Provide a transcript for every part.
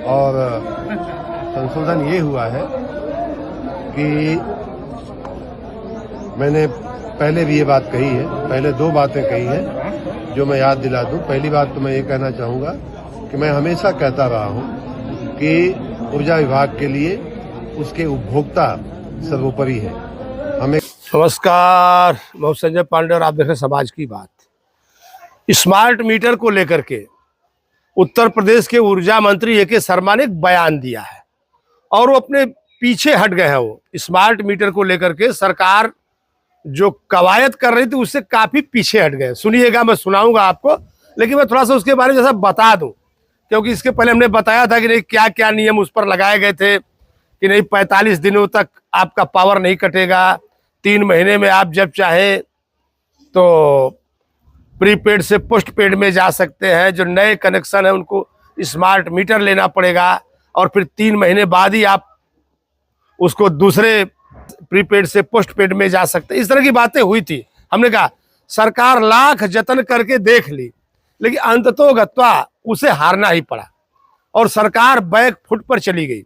और संशोधन ये हुआ है कि मैंने पहले भी ये बात कही है, पहले 2 बातें कही हैं जो मैं याद दिला दूं। पहली बात तो मैं ये कहना चाहूँगा कि मैं हमेशा कहता रहा हूँ कि ऊर्जा विभाग के लिए उसके उपभोक्ता सर्वोपरि है। हमें नमस्कार, मैं संजय पांडे और आप देख रहे हैं समाज की बात। स्मार्ट मीटर को लेकर के उत्तर प्रदेश के ऊर्जा मंत्री ए.के. शर्मा ने एक बयान दिया है और वो अपने पीछे हट गए हैं। वो स्मार्ट मीटर को लेकर के सरकार जो कवायद कर रही थी उससे काफी पीछे हट गए। सुनिएगा, मैं सुनाऊंगा आपको, लेकिन मैं थोड़ा सा उसके बारे में जैसा बता दूं, क्योंकि इसके पहले हमने बताया था कि नहीं क्या क्या नियम उस पर लगाए गए थे कि नहीं 45 दिनों तक आपका पावर नहीं कटेगा, 3 महीने में आप जब चाहे तो प्रीपेड से पोस्ट पेड में जा सकते हैं। जो नए कनेक्शन है उनको स्मार्ट मीटर लेना पड़ेगा और फिर 3 महीने बाद ही आप उसको दूसरे प्रीपेड से पोस्ट पेड में जा सकते हैं। इस तरह की बातें हुई थी। हमने कहा सरकार लाख जतन करके देख ली, लेकिन अंततोगत्वा उसे हारना ही पड़ा और सरकार बैक फुट पर चली गई,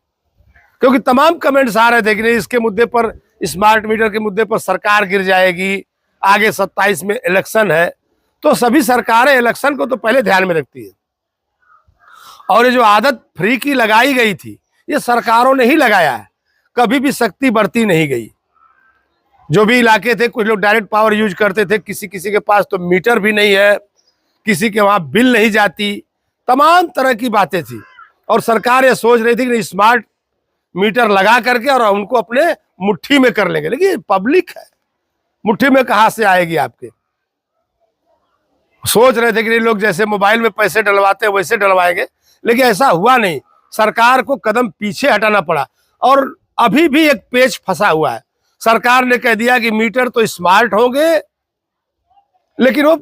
क्योंकि तमाम कमेंट्स आ रहे थे कि नहीं इसके मुद्दे पर, स्मार्ट मीटर के मुद्दे पर सरकार गिर जाएगी, आगे 27 में इलेक्शन है। तो सभी सरकारें इलेक्शन को तो पहले ध्यान में रखती है और ये जो आदत फ्री की लगाई गई थी ये सरकारों ने ही लगाया है, कभी भी सख्ती बरती नहीं गई। जो भी इलाके थे, कुछ लोग डायरेक्ट पावर यूज करते थे, किसी किसी के पास तो मीटर भी नहीं है, किसी के वहां बिल नहीं जाती, तमाम तरह की बातें थी और सरकार ये सोच रही थी कि स्मार्ट मीटर लगा करके और उनको अपने मुट्ठी में कर लेंगे। लेकिन पब्लिक है, मुट्ठी में कहां से आएगी आपके। सोच रहे थे कि लोग जैसे मोबाइल में पैसे डलवाते हैं वैसे डलवाएंगे, लेकिन ऐसा हुआ नहीं। सरकार को कदम पीछे हटाना पड़ा और अभी भी एक पेच फंसा हुआ है। सरकार ने कह दिया कि मीटर तो स्मार्ट होंगे लेकिन वो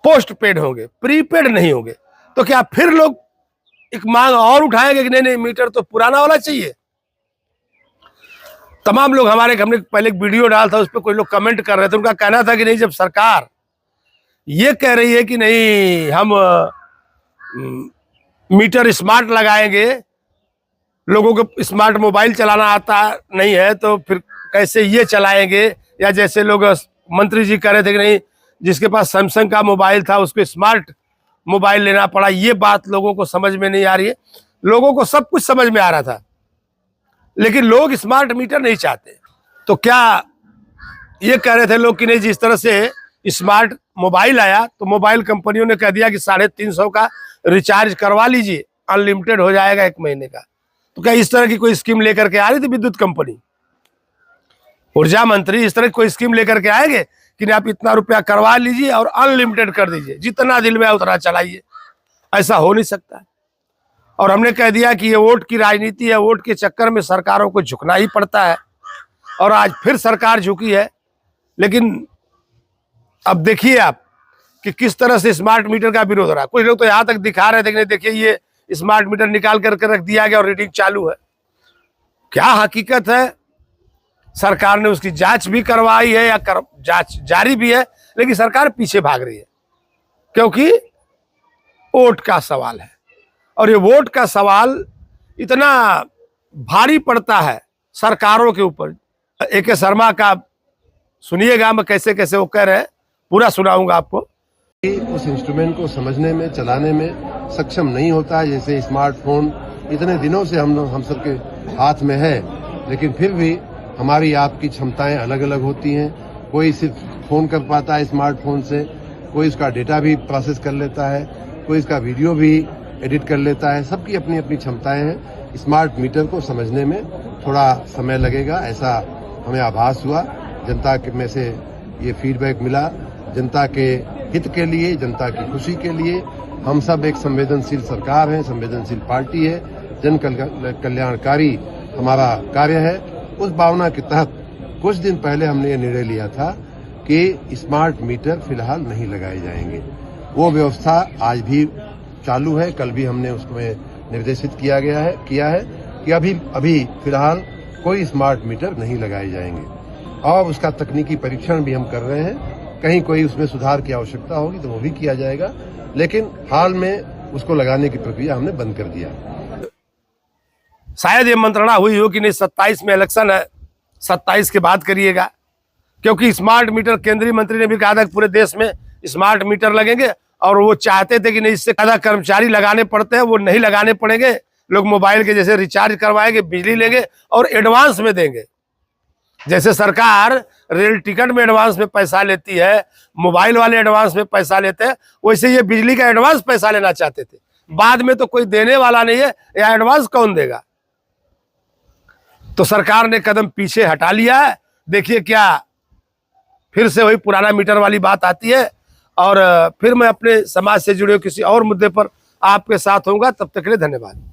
पोस्ट पेड होंगे, प्रीपेड नहीं होंगे। तो क्या फिर लोग एक मांग और उठाएंगे कि नहीं नहीं मीटर तो पुराना वाला चाहिए। तमाम लोग हमने पहले एक वीडियो डाला था, उस पर कोई लोग कमेंट कर रहे थे। उनका कहना था कि नहीं, जब सरकार ये कह रही है कि नहीं हम मीटर स्मार्ट लगाएंगे, लोगों को स्मार्ट मोबाइल चलाना आता नहीं है तो फिर कैसे ये चलाएंगे। या जैसे लोग मंत्री जी कह रहे थे कि नहीं जिसके पास सैमसंग का मोबाइल था उसको स्मार्ट मोबाइल लेना पड़ा। ये बात लोगों को समझ में नहीं आ रही है। लोगों को सब कुछ समझ में आ रहा था, लेकिन लोग स्मार्ट मीटर नहीं चाहते। तो क्या ये कह रहे थे लोग कि नहीं जिस तरह से स्मार्ट मोबाइल आया तो मोबाइल कंपनियों ने कह दिया कि 350 का रिचार्ज करवा लीजिए, अनलिमिटेड हो जाएगा 1 महीने का। तो क्या इस तरह की कोई स्कीम लेकर के आ रही थी विद्युत कंपनी, ऊर्जा मंत्री इस तरह की कोई स्कीम लेकर के आएंगे कि आप इतना रुपया करवा लीजिए और अनलिमिटेड कर दीजिए, जितना दिल में आए उतना चलाइए? ऐसा हो नहीं सकता। और हमने कह दिया कि ये वोट की राजनीति है, वोट के चक्कर में सरकारों को झुकना ही पड़ता है और आज फिर सरकार झुकी है। लेकिन अब देखिए आप कि किस तरह से स्मार्ट मीटर का विरोध हो रहा है। कुछ लोग तो यहां तक दिखा रहे थे कि देखिए ये स्मार्ट मीटर निकाल करके रख दिया गया और रीडिंग चालू है। क्या हकीकत है, सरकार ने उसकी जांच भी करवाई है या जांच जारी भी है, लेकिन सरकार पीछे भाग रही है क्योंकि वोट का सवाल है। और ये वोट का सवाल इतना भारी पड़ता है सरकारों के ऊपर। ए.के. शर्मा का सुनिएगा, मैं कैसे कैसे वो कह रहे हैं, पूरा सुनाऊंगा आपको। उस इंस्ट्रूमेंट को समझने में, चलाने में सक्षम नहीं होता है। जैसे स्मार्टफोन इतने दिनों से हम सबके हाथ में है, लेकिन फिर भी हमारी आपकी क्षमताएं अलग अलग होती हैं। कोई सिर्फ फोन कर पाता है स्मार्टफोन से, कोई इसका डेटा भी प्रोसेस कर लेता है, कोई इसका वीडियो भी एडिट कर लेता है। सबकी अपनी अपनी क्षमताएं हैं। स्मार्ट मीटर को समझने में थोड़ा समय लगेगा, ऐसा हमें आभास हुआ। जनता के में से ये फीडबैक मिला। जनता के हित के लिए, जनता की खुशी के लिए हम सब एक संवेदनशील सरकार है, संवेदनशील पार्टी है, जन कल्याणकारी हमारा कार्य है। उस भावना के तहत कुछ दिन पहले हमने ये निर्णय लिया था कि स्मार्ट मीटर फिलहाल नहीं लगाए जाएंगे। वो व्यवस्था आज भी चालू है। कल भी हमने उसमें निर्देशित किया है कि अभी फिलहाल कोई स्मार्ट मीटर नहीं लगाए जाएंगे और उसका तकनीकी परीक्षण भी हम कर रहे हैं। कहीं कोई उसमें सुधार की आवश्यकता होगी तो वो भी किया जाएगा, लेकिन हाल में उसको लगाने की प्रक्रिया हमने बंद कर दिया। शायद ये मंत्रणा हुई हो कि नहीं 27 में इलेक्शन है, 27 के बाद करिएगा, क्योंकि स्मार्ट मीटर केंद्रीय मंत्री ने भी कहा था कि पूरे देश में स्मार्ट मीटर लगेंगे, और वो चाहते थे कि नहीं इससे ज्यादा कर्मचारी लगाने पड़ते हैं, वो नहीं लगाने पड़ेंगे, लोग मोबाइल के जैसे रिचार्ज करवाएंगे, बिजली लेंगे और एडवांस में देंगे। जैसे सरकार रेल टिकट में एडवांस में पैसा लेती है, मोबाइल वाले एडवांस में पैसा लेते हैं, वैसे ये बिजली का एडवांस पैसा लेना चाहते थे। बाद में तो कोई देने वाला नहीं है, या एडवांस कौन देगा। तो सरकार ने कदम पीछे हटा लिया है। देखिए क्या फिर से वही पुराना मीटर वाली बात आती है। और फिर मैं अपने समाज से जुड़े किसी और मुद्दे पर आपके साथ होऊंगा। तब तक के लिए धन्यवाद।